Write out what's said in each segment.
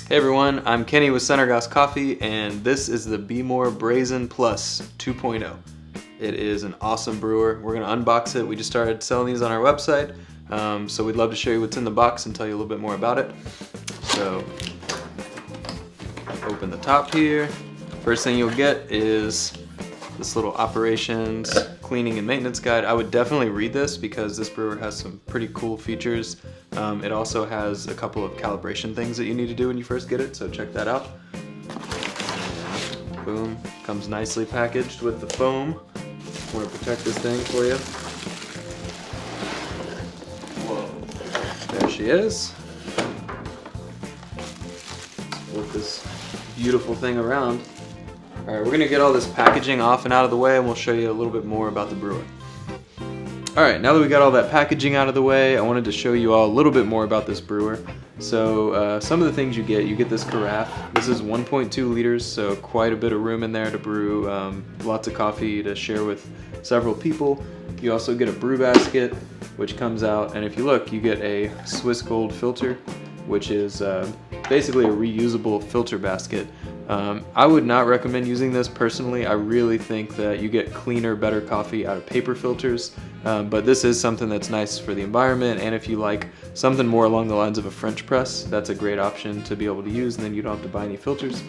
Hey everyone, I'm Kenny with Sunergos Coffee, and this is the Behmor Brazen 2.0. It is an awesome brewer. We're going to unbox it. We just started selling these on our website, so we'd love to show you what's in the box and tell you a little bit more about it. So, open the top here. First thing you'll get is this little operations, cleaning, and maintenance guide. I would definitely read this because this brewer has some pretty cool features. It also has a couple of calibration things that you need to do when you first get it, so check that out. And boom, comes nicely packaged with the foam. I want to protect this thing for you. Whoa. There she is. With this beautiful thing around. Alright, we're going to get all this packaging off and out of the way, and we'll show you a little bit more about the brewer. Alright, now that we got all that packaging out of the way, I wanted to show you all a little bit more about this brewer. So some of the things you get this carafe. This is 1.2 liters, so quite a bit of room in there to brew lots of coffee to share with several people. You also get a brew basket, which comes out, and if you look, you get a Swiss Gold filter, which is basically a reusable filter basket. I would not recommend using this personally. I really think that you get cleaner, better coffee out of paper filters, but this is something that's nice for the environment, and if you like something more along the lines of a French press, that's a great option to be able to use, and then you don't have to buy any filters.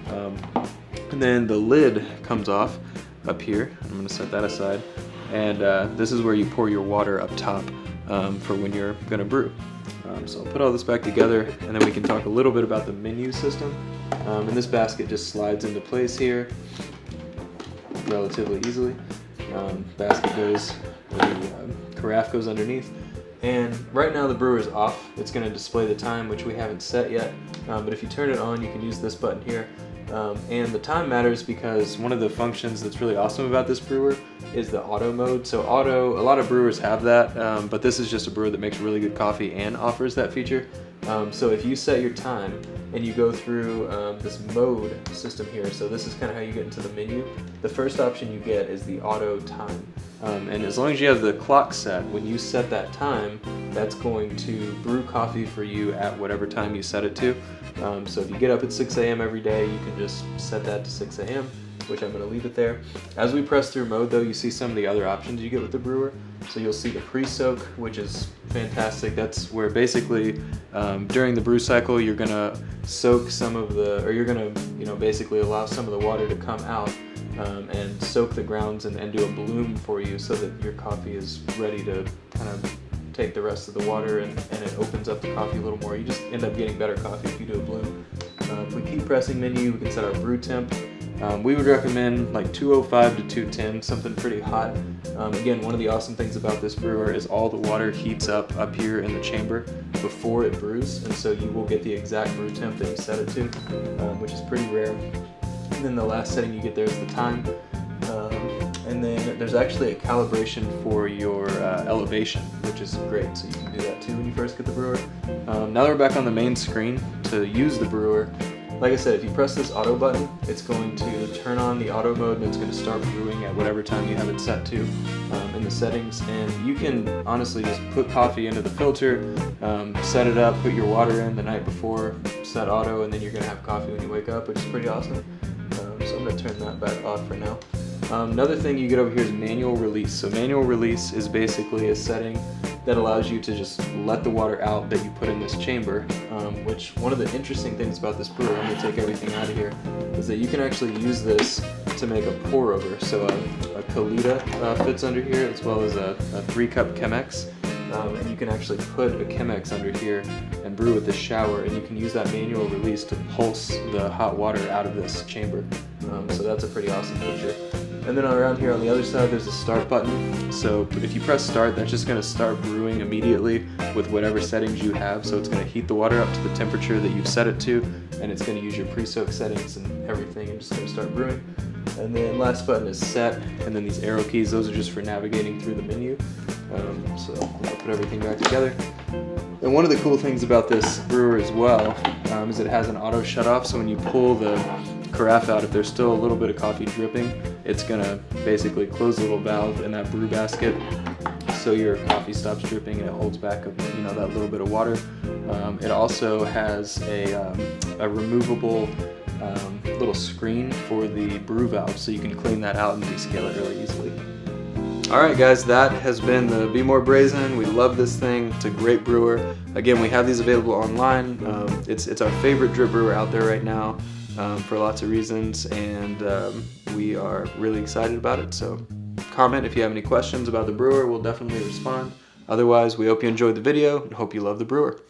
And then the lid comes off up here. I'm going to set that aside, and this is where you pour your water up top for when you're going to brew. So I'll put all this back together, and then we can talk a little bit about the menu system. And this basket just slides into place here relatively easily. Basket goes, the carafe goes underneath. And right now the brewer is off. It's going to display the time, which we haven't set yet. But if you turn it on, you can use this button here. And the time matters because one of the functions that's really awesome about this brewer is the auto mode. So auto, a lot of brewers have that, but this is just a brewer that makes really good coffee and offers that feature. So if you set your time and you go through this mode system here, so this is kind of how you get into the menu. The first option you get is the auto time. And as long as you have the clock set, when you set that time, that's going to brew coffee for you at whatever time you set it to. So if you get up at 6 a.m. every day, you can just set that to 6 a.m., which I'm going to leave it there. As we press through mode though, you see some of the other options you get with the brewer. So you'll see the pre-soak, which is fantastic. That's where basically during the brew cycle, you're going to soak some of the, or you're going to, basically allow some of the water to come out and soak the grounds and do a bloom for you so that your coffee is ready to kind of take the rest of the water and it opens up the coffee a little more. You just end up getting better coffee if you do a bloom. If we keep pressing menu, we can set our brew temp. We would recommend like 205 to 210, something pretty hot. Again, one of the awesome things about this brewer is all the water heats up here in the chamber before it brews, and so you will get the exact brew temp that you set it to, which is pretty rare. And then the last setting you get there is the time. And then there's actually a calibration for your elevation, which is great, so you can do that too when you first get the brewer. Now that we're back on the main screen, to use the brewer, like I said, if you press this auto button, it's going to turn on the auto mode and it's going to start brewing at whatever time you have it set to in the settings. And you can honestly just put coffee into the filter, set it up, put your water in the night before, set auto, and then you're going to have coffee when you wake up, which is pretty awesome. So I'm going to turn that back off for now. Another thing you get over here is manual release. So manual release is basically a setting that allows you to just let the water out that you put in this chamber, which one of the interesting things about this brewer, I'm going to take everything out of here, is that you can actually use this to make a pour over. So a Kalita fits under here, as well as a 3-cup Chemex. And you can actually put a Chemex under here and brew with this shower, and you can use that manual release to pulse the hot water out of this chamber. So that's a pretty awesome feature. And then around here on the other side, there's a start button. So if you press start, that's just going to start brewing immediately with whatever settings you have. So it's going to heat the water up to the temperature that you've set it to, and it's going to use your pre-soak settings and everything, and just going to start brewing. And then last button is set, and then these arrow keys, those are just for navigating through the menu. So I'll put everything back together. And one of the cool things about this brewer as well is it has an auto shut-off, so when you pull the carafe out, if there's still a little bit of coffee dripping, it's going to basically close the little valve in that brew basket so your coffee stops dripping and it holds back, you know, that little bit of water. It also has a removable little screen for the brew valve, so you can clean that out and descale it really easily. Alright guys, that has been the Behmor Brazen. We love this thing. It's a great brewer. Again, we have these available online. It's our favorite drip brewer out there right now for lots of reasons, and we are really excited about it. So comment if you have any questions about the brewer. We'll definitely respond. Otherwise, we hope you enjoyed the video and hope you love the brewer.